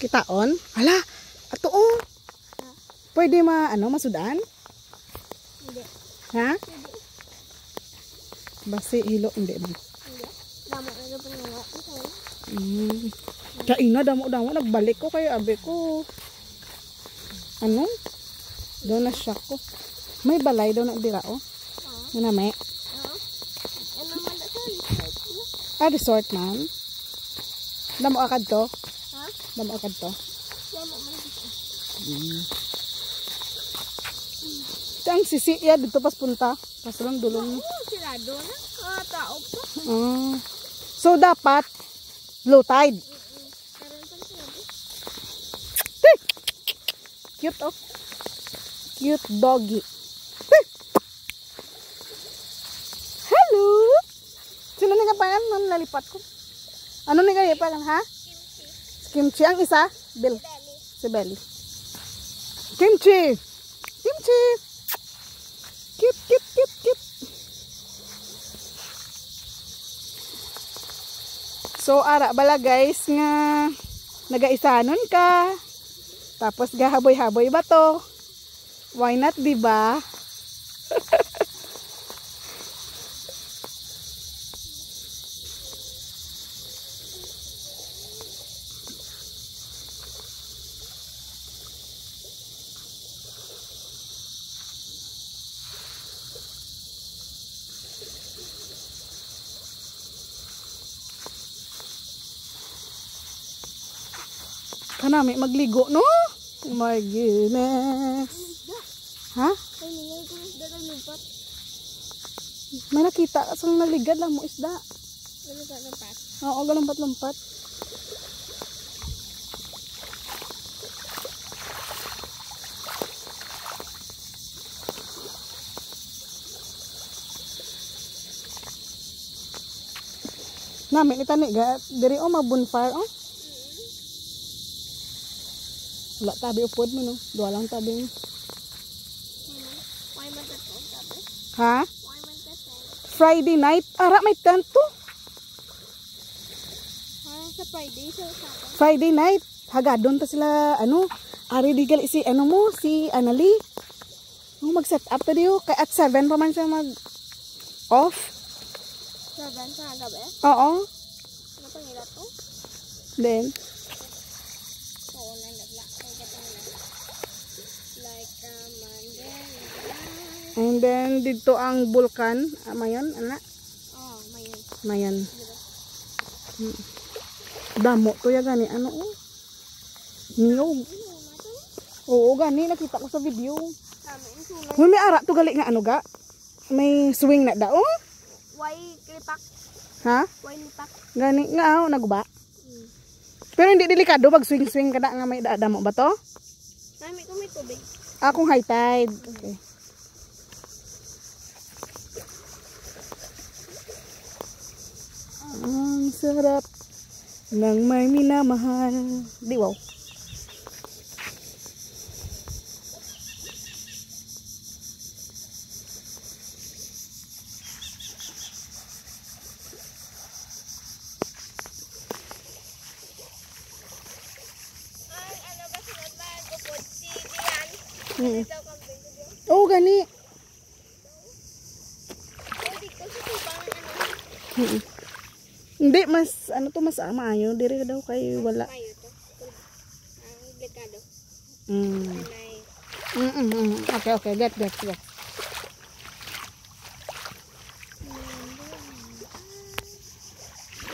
Kitaon? Hala, ato oh. Pwede masudan? Hindi. Ha? Hindi. Basi hilo hindi man. Hindi. Damo na yung pangawa. Kain na damo nagbalik ko kay abe ko. Ano? Doon na shock ko. May balay daw na dira oh. Maname. Ano man da sa resort? Resort man. Damo akad to. Ha? Damo akad to. Damo man dito. Ang sisi ya dito pas punta. Pas lang dulong. Sirado na. Tao pa. So dapat low tide. Karon pa sinabi. Cute oh. Cute doggy. Hello. Sino ni kapayan nang nalipat ko? Ano ni kaya pa ha? Kimchi ang isa, Bill. Si Belly. Kimchi. Kimchi. Cute. So ara bala guys nga nagaisanon ka. Tapos gahaboy-haboy ba to? Why not, di ba? Kanami magligo no? Oh my goodness. Ha? Ay, ningay ko isda na lumpat. May nakita sang naligad lang mo isda. Lumpat. Oo, galumpat-lumpat. Nami ni tani ga diri o mabunfire oh. Wala tabi upod mo no. Dua lang tabi mo. Why man tato? Sabi? Ha? Why man tato? Friday night. Ara may tent to. Sa Friday sa usapan. Friday night. Hagadon ta sila ari di gali si si Anali. Mag-set up ta diyo kay at 7 pa man siya mag off. 7 sa gabi? Oo. Ano pang ila to? Then Oo, nandagla. Like Monday. and then dito ang bulkan. Mayon, ana. Oh, mayon. Mayan. Damo to ya gani oh. Niyog. Oo gani nakita ko sa video. May ara to gali nga ga. May swing na daw. Why klipak? Ha? Why lipak? Gani nga naguba. Pero hindi delikado pag swing-swing ka na nga may damo ba to? Nami ko may tubig. Akong high tide. Okay. Ang sarap ng may minamahal. Di wow. Oh, gani. Hindi, mas, mas maayo. Diri daw kay wala. Delikado. Okay, get.